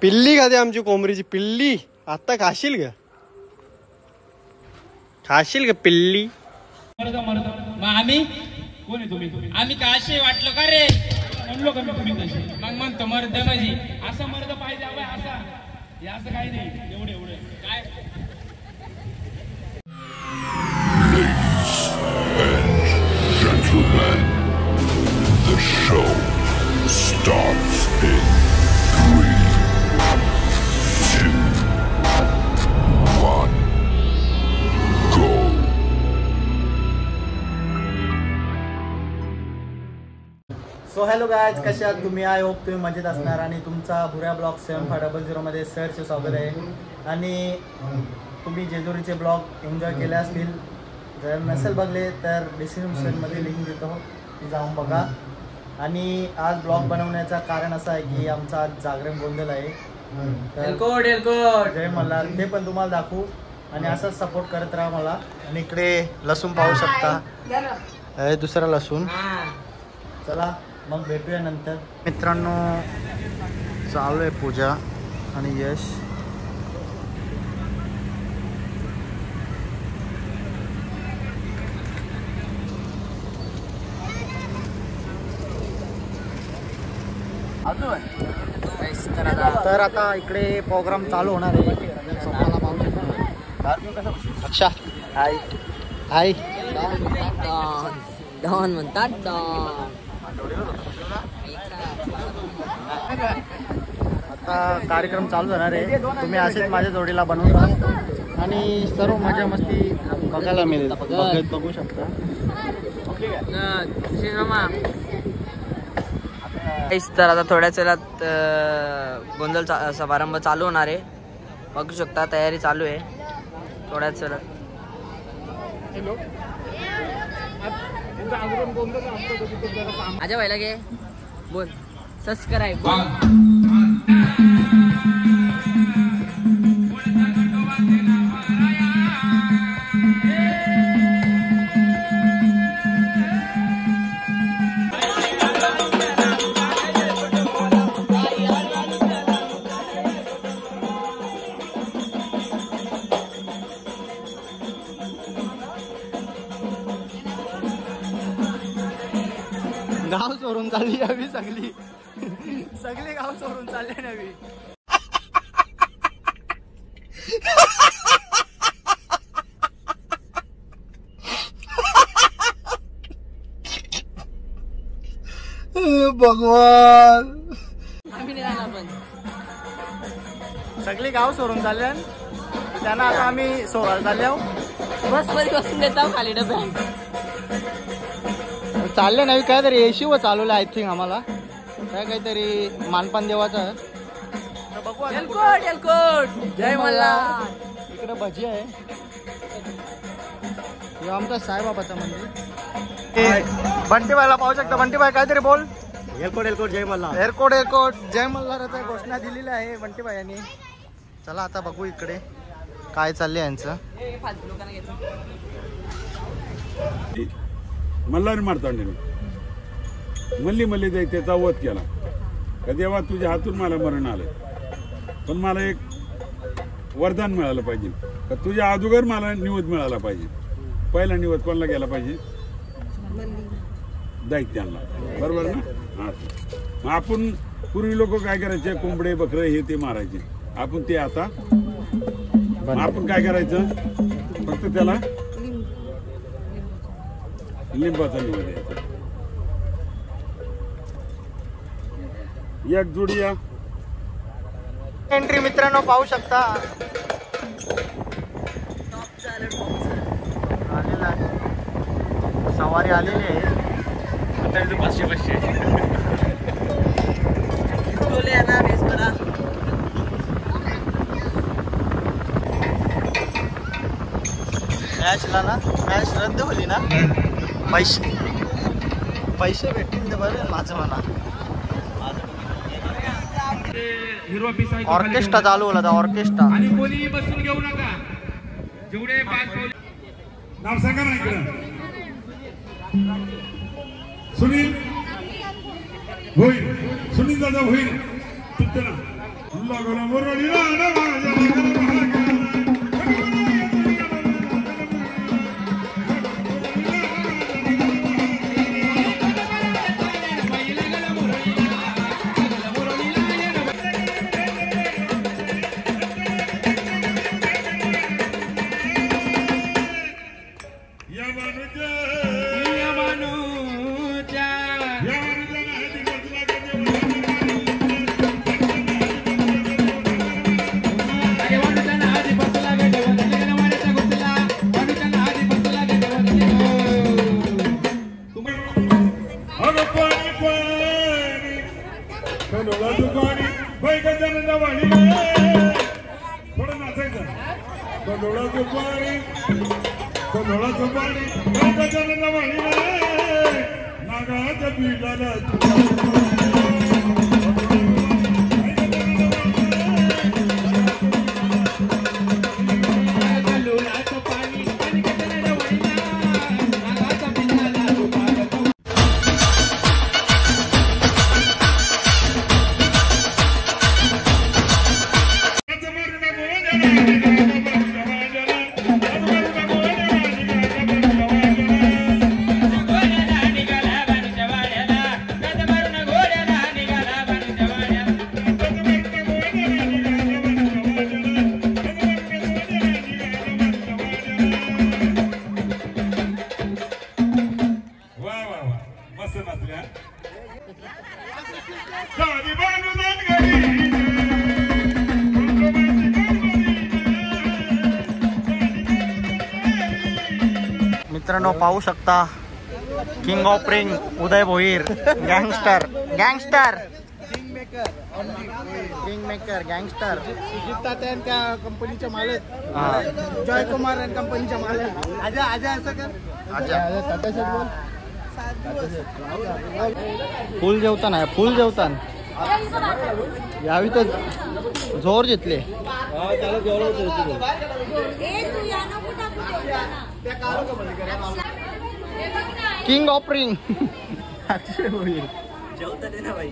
पिल्ली खाते आमची कोंबडीची पिल्ली. आता खाशील का? खाशील का पिल्ली? मग आम्ही कोण आहे तुम्ही? आम्ही काशी वाटलं का रे? म्हणलो का मी तुम्ही तसे? मग म्हणतो मर्द म्हणजे असं मर्द पाहिजे हवंय असा. हे असं काही नाही. एवढं एवढं काय Gentlemen, the show starts in 3, 2, 1, go. So hello guys, कशा आहात तुम्ही? आय होप तुम्ही मजेत असणार आणि तुमचा भुऱ्या ब्लॉग 7500 मध्ये सरचे स्वागत आहे. आणि तुम्ही जेजुरीचे ब्लॉग एन्जॉय केले असतील, जर नसेल बघले तर डिस्क्रिप्शनमध्ये लिंक देतो, ती जाऊन बघा. आणि आज ब्लॉग बनवण्याचं कारण असं आहे की आमचा आज जागरण गोंधळ आहे. जय मल्हार, ते पण तुम्हाला दाखवू आणि असंच सपोर्ट करत राहा मला. आणि इकडे लसूण पाहू शकता, दुसरा लसूण. चला मग भेटूया नंतर. मित्रांनो, चालू आहे पूजा आणि यश. तर आता इकडे प्रोग्राम चालू होणार आहे. अच्छा, हाय हाय डॉन म्हणतात डॉन. आता कार्यक्रम चालू होणार आहे. तुम्ही असेच माझ्या जोडीला बनवून राहा आणि सर्व मजा मस्ती बघायला मिळेल. बघू शकता. तर आता थोड्याच वेळात गोंधळ समारंभ चालू होणार आहे. बघू शकता, तयारी चालू आहे थोड्याच वेळात. माझ्या व्हायला गे बोल सबस्क्राईब. गाव सोडून चालली हवी, सगळी सगळे गाव सोडून चालले नवी. भगवान, सगळे गाव सोडून चालले. त्यांना आता आम्ही सोडायला चालले आहो. बस मध्ये बसून देता खाली डब्या चालले नाही काहीतरी एशी व चालवलं. आय थिंक आम्हाला काय काहीतरी मानपान देवाचं. बघू जय मल्हार. इकडे भजी आहे. आमचा साईबाबाचं मंदिर. बंटीबाईला पाहू शकता. बंटीबाई काहीतरी बोल. एअरकोट एअरकोट जय मल्हार. एअरकोट एअरकोट जय मल्हारचा घोषणा दिलेली आहे बंटीबाई यांनी. चला आता बघू इकडे काय चाललंय यांचं. मल्हारी मारतांडीने मल्ली मल्ली जाई त्याचा वध केला का देवा तुझ्या हातून मला मरण आलं, पण मला एक वरदान मिळालं पाहिजे का तुझ्या अगोदर मला निवद मिळाला पाहिजे. पहिला निवद कोणाला गेला पाहिजे? दैत्यांना, बरोबर ना? हा. मग आपण पूर्वी लोक काय करायचे, कोंबडे बकरे हे ते मारायचे. आपण ते आता आपण काय करायचं, फक्त त्याला लिंबाचा निवड द्यायचा. एक जोडी या एंट्री मित्रांनो पाहू शकता. आलेला सवारी आलेली आहे. 500 मॅचला ना, मॅच रद्द होली ना. पैसे भेटतील ते बरं माझं. मला ऑर्केस्ट्रा चालू होला. ऑर्केस्ट्रा आणि कोणी बसून घेऊ नका. जेवढे 5 पाऊल नाव सांगा ना इकडं. सुनील होईल, सुनील दादा होईल. तुमचं नाव मित्रांनो पाहू शकता king of ring Uday Bhoir gangster gangster king maker gangster Sujita त्या कंपनीच्या मालक हा जयकुमार आणि कंपनीच्या मालक आजा आजा असं कर फुल जेवतान आहे फुल जेवतान यावी तर जोर घेतले किंग ऑफ रिंग जेवता दे ना भाई.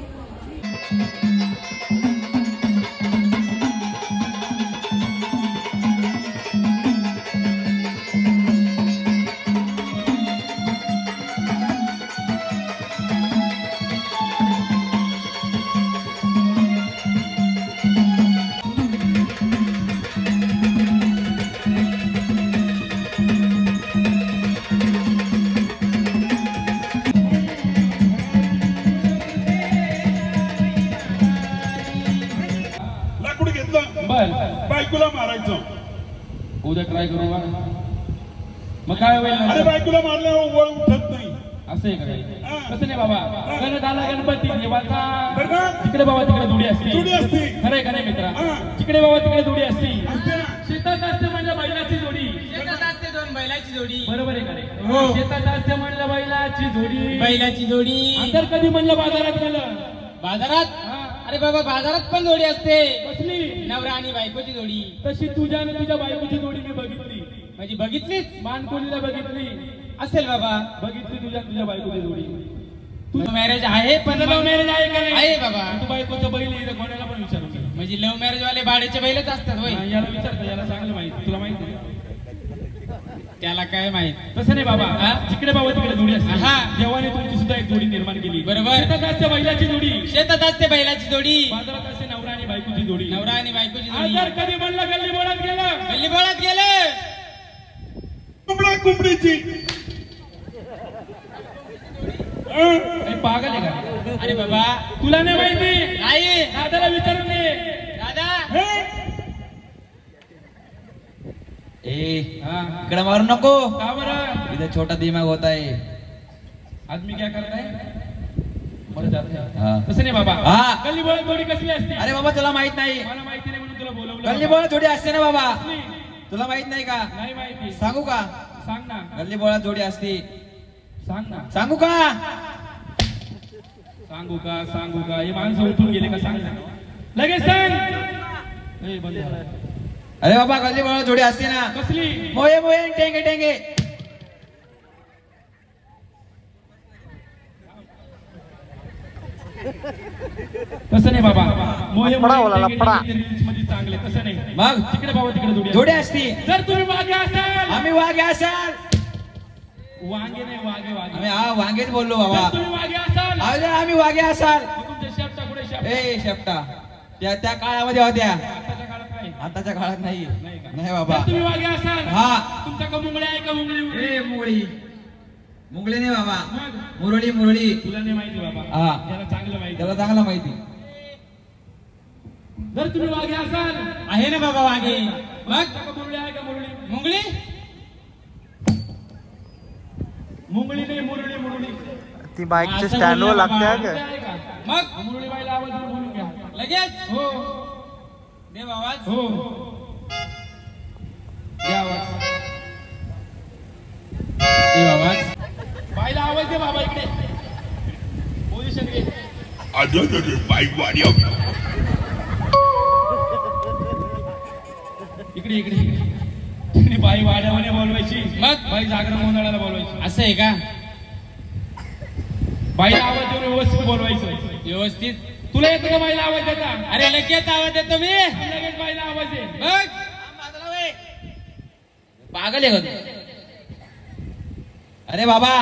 बायकोला मारायचं उद्या ट्राय करू का मग काय होईल अरे बायकोला मारल्यावर वळ उठत नाही असं आहे का कसं नाही बाबा गणत आला गणपती देवाचा बरं का तिकडे बाबा तिकडे जोडी असते जोडी असते खरंय का नाही मित्रा तिकडे बाबा तिकडे जोडी असते असते ना. शेतात असते म्हणजे बैलाची जोडी शेतात असते दोन बैलाची जोडी बरोबर आहे का नाही शेतात असते म्हणलं बैलाची जोडी बैलाची जोडी अंतर कधी म्हणलं बाजारात गेलं बाजारात अरे बाबा बाजारात पण जोडी असते कसली नवरा आणि बायकोची जोडी तशी तुझ्या आणि तुझ्या बायकोची जोडी मी बघितली म्हणजे बघितलीच मानकोलीला बघितली असेल बाबा बघितली तुझ्या बायकोची जोडी तू मॅरेज आहे पण लव्ह मॅरेज आहे का नाही आहे बाबा तू बायकोचं बैल इथं कोणाला पण विचारू म्हणजे लव्ह मॅरेज वाले भाड्याचे बैलच असतात होय याला विचारतो याला चांगलं माहिती तुला माहिती आहे? त्याला काय माहित तसं नाही बाबा जिकडे बाबा तिकडे जोडी असते हा. देवाने तुमची सुद्धा एक जोडी निर्माण केली बरोबर. शेतात असते बैलाची जोडी शेतात असते बैलाची जोडी बाजारात असते नवरा आणि बायकोची जोडी नवरा आणि बायकोची आज जोडी जर कधी म्हणलं गल्ली बोळात गेलं गल्ली बोळात गेले कुंबडा कुंबडीची काही पागल आहे का अरे बाबा तुला नाही माहिती नाही दादाला विचारून दे दादा हाँ. इकडे मारू नको का बरं इधर छोटा दिमाग होता है आदमी क्या करता है मर जाता है हाँ. तसं नाही बाबा हा. गल्ली बोळात जोडी कसली असते अरे बाबा तुला माहित नाही मला माहिती नाही म्हणून तुला बोलवलं गल्ली बाबा. बोळात जोडी असते ना बाबा कसली? तुला माहित नाही का नाही माहिती सांगू का सांग ना गल्ली बोळात जोडी असते सांग ना सांगू का सांगू का हे माणसं उठून गेले का सांग ना लगेच सांग ए, बंद झालं. अरे बाबा गल्ली बोळात जोडी असते ना कसली मोये मोये टेंगे टेंगे तसं नाही बाबा मोहे लफडा होला, मोहे लफडा. रील्स मध्ये चांगले तसं नाही मग तिकडे बाबा तिकडे जोडी असती जर तुम्ही वागे असाल आम्ही वाघे असाल वांगे नाही वागे वागे आम्ही हा वांगेच बोललो बाबा जर तुम्ही वागे असाल अरे आम्ही वाघे असाल मग तुमचे शेपटा कुठे शेपटा ए शेपटा त्या त्या काळामध्ये होत्या आताच्या काळात काय आताच्या काळात नाही नाही का? नाही बाबा जर तुम्ही वागे असाल हा तुमचा का मुंगळे आहे का मुंगळे ए मुरळी मुंगळे नाही बाबा मग मुरळी मुरळी तुला नाही माहिती बाबा हा. त्याला चांगलं माहिती त्याला चांगला माहिती जर तुम्ही वागे असाल आहे ना बाबा वाघे मग तुमचा का मुरळी आहे का मुरळी मुंगळी मुंगळी नाही मुरळी मुरळी ती बाईकच्या असं स्टँडवर बोलले लागते बाबा. का आहे का मग मुरळी बाईला आवाज देऊन बोलून घ्या लगेच हो दे बाबा हो द्या आवाज दे बाबा बाईला आवाज दे बाबा इकडे पोझिशन घे इकडे इकडे इकडे बाई वाड्यामध्ये बोलवायची मग? बाई जागरण गोंधळाला बोलवायची असं आहे का बाईला आवाज देऊन व्यवस्थित बोलवायचं व्यवस्थित तुला येतो का बाईला आवाज देता अरे लगेच आवाज देतो मी लगेच बाईला आवाज दे बघ पागल आहे का तू? अरे बाबा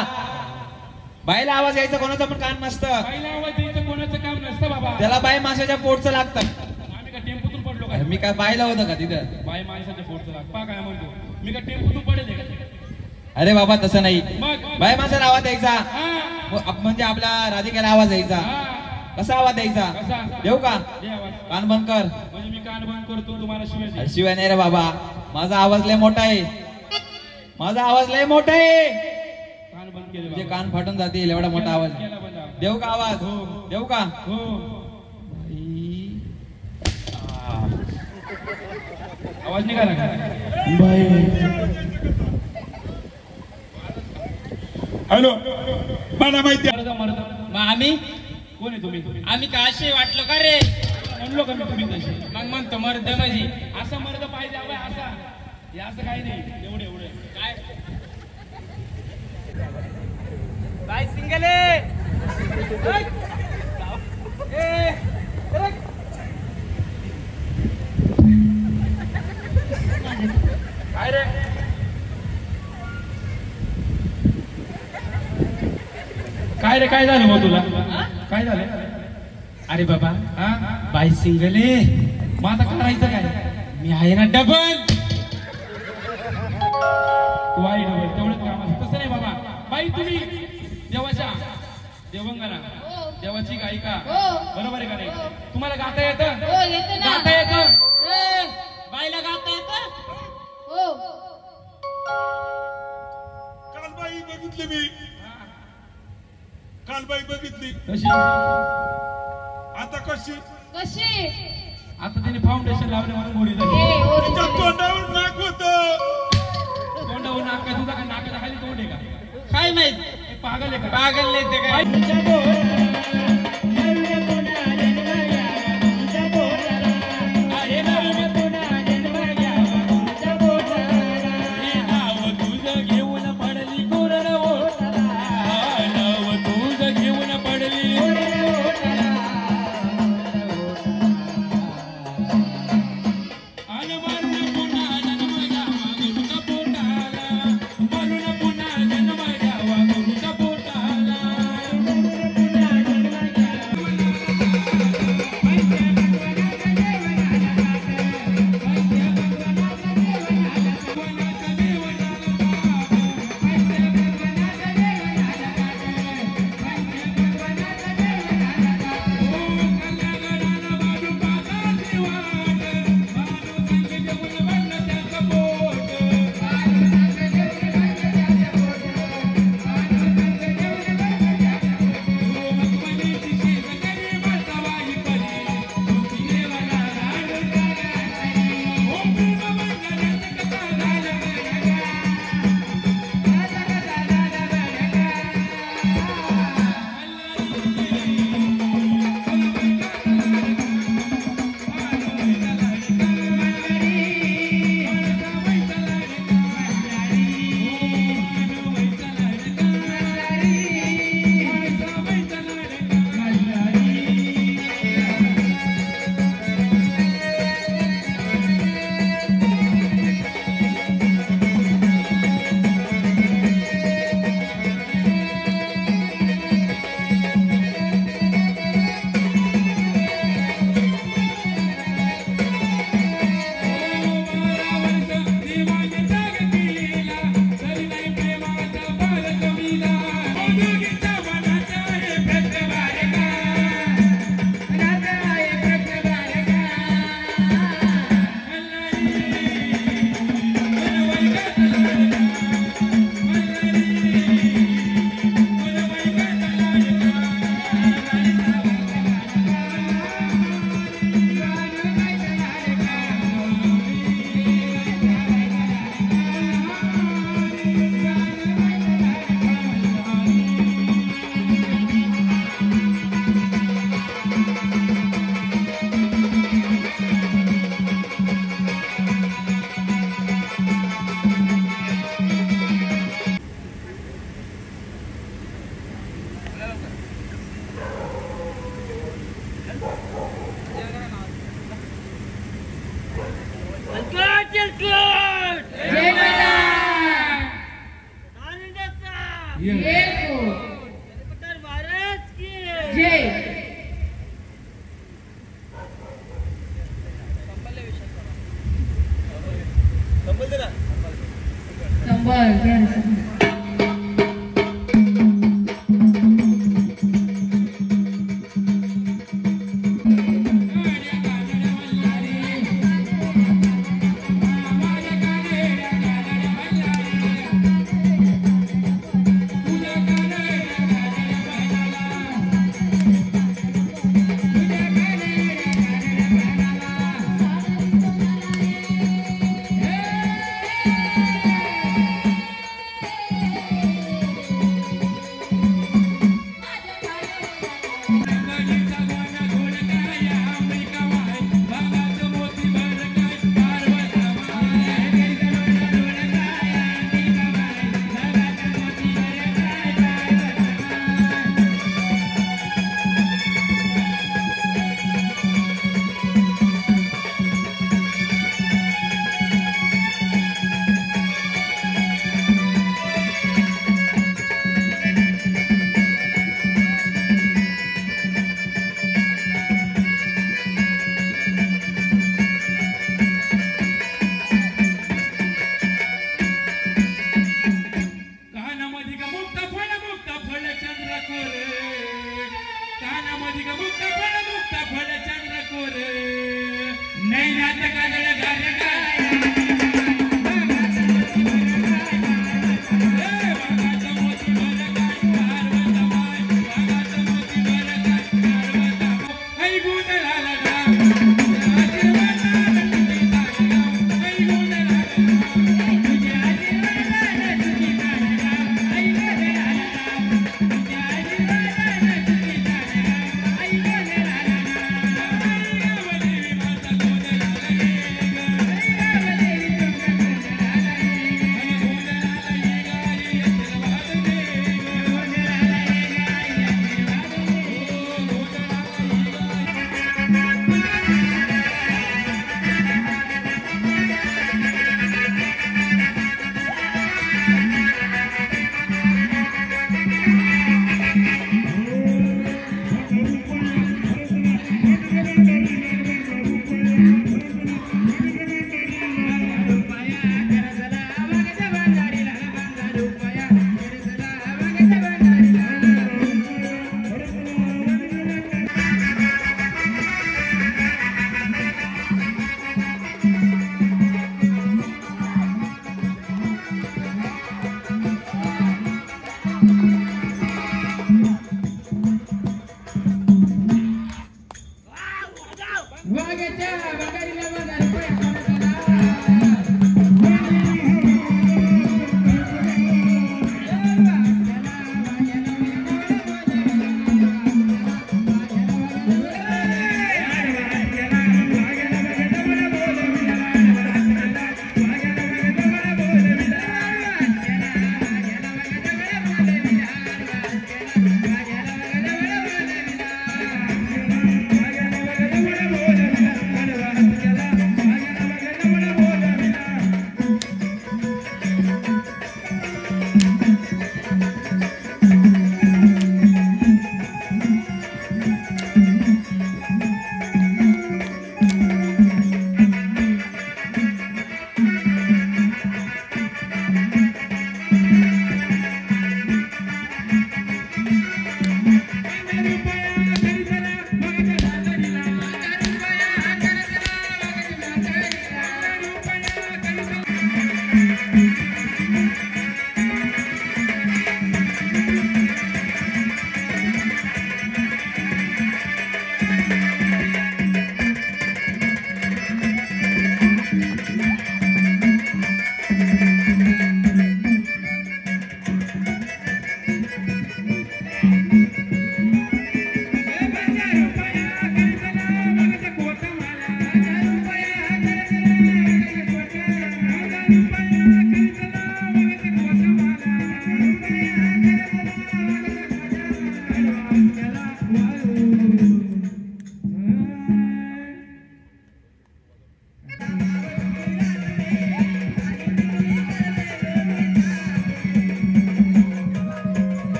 बाईला आवाज यायचा कोणाचा पण कान नसतं बाईला आवाज द्यायचं कोणाचं काम नसतं बाबा त्याला बाई माणसाच्या पोटचं लागतं आम्ही का टेम्पोतून पडलो काय मी काय पाहिलं होतं का तिथं बाई माणसाच्या पोटचं लाग पा काय म्हणतो मी का टेम्पोतून पडेल का अरे बाबा तसं नाही मग बाई माणसाला आवाज द्यायचा हा म्हणजे आपल्या राधिकेला आवाज द्यायचा हा कसा आवाज द्यायचा कसा? देऊ का दे आवाज कान बंद कर म्हणजे मी कान बंद करतो तुम्हाला शिवाय दे. अरे शिवाय नाही रे बाबा माझा आवाज लय मोठा आहे माझा आवाज लय मोठा आहे कान बंद केले म्हणजे बाबा. कान फाटून जातील एवढा मोठा आवाज केला बंद आवाज. देऊ का आवाज हो. देऊ का हो आवाज निघाला का हॅलो मला माहिती मरदा मरदा मग आम्ही कोण आहे तुम्ही आम्ही का असे वाटलो का रे म्हणलो का मी तुम्ही तसे मग म्हणतो मर्द माझी असा मर्द पाहिजे हवाय असा हे असं काही नाही एवढे एवढे काय बाय सिंगल काय रे काय रे काय झालं मग तुला काय झालं अरे बाबा हा बाई सिंगल आहे मग आता करायचं काय मी आहे ना डबल तू आई डबल तेवढंच काम असतं तसं नाही बाबा बाई तुम्ही देवाच्या देवंगना देवाची गायिका बरोबर आहे का नाही तुम्हाला गाता येतं गाता येतं बाईला गाता येतं काल बाई बघितली मी काल बाई बघितली कशी आता कशी आता तिने फाउंडेशन लावले म्हणून गोडी झाली तिच्या तोंडावर नाक होत तोंडावर नाक काय तुझा का नाकाच्या खाली तोंड आहे का काय माहित हे पागल आहे का पागल नाही ते काय पुन्हा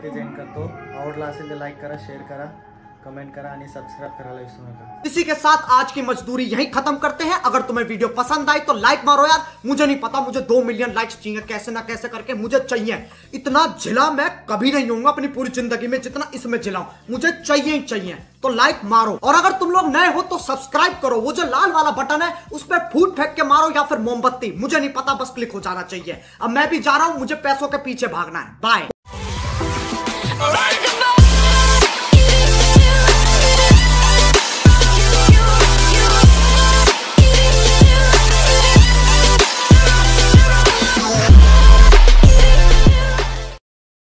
इथे एंड करतो. आवडला असेल तर लाईक करा, शेअर करा, कमेंट करा आणि सबस्क्राइब करायला विसरू नका. इसी के साथ आज की मजदूरी यहीं खत्म करते हैं. अगर तुम्हें वीडियो पसंद आई तो लाइक मारो यार. मुझे नहीं पता, मुझे 2 मिलियन लाइक्स चाहिए, कैसे ना कैसे करके मुझे चाहिए. इतना झिला मैं कभी नहीं होऊंगा अपनी पूरी जिंदगी में जितना इसमें झिलाऊं. मुझे चाहिए ही चाहिए. तो लाइक मारो, और अगर तुम लोग नए हो तो सब्सक्राइब करो. वो जो लाल वाला बटन है उस पर फूट फेंक के मारो या फिर मोमबत्ती, मुझे नहीं पता, बस क्लिक हो जाना चाहिए. अब मैं भी जा रहा हूं, मुझे पैसों के पीछे भागना है. बाय.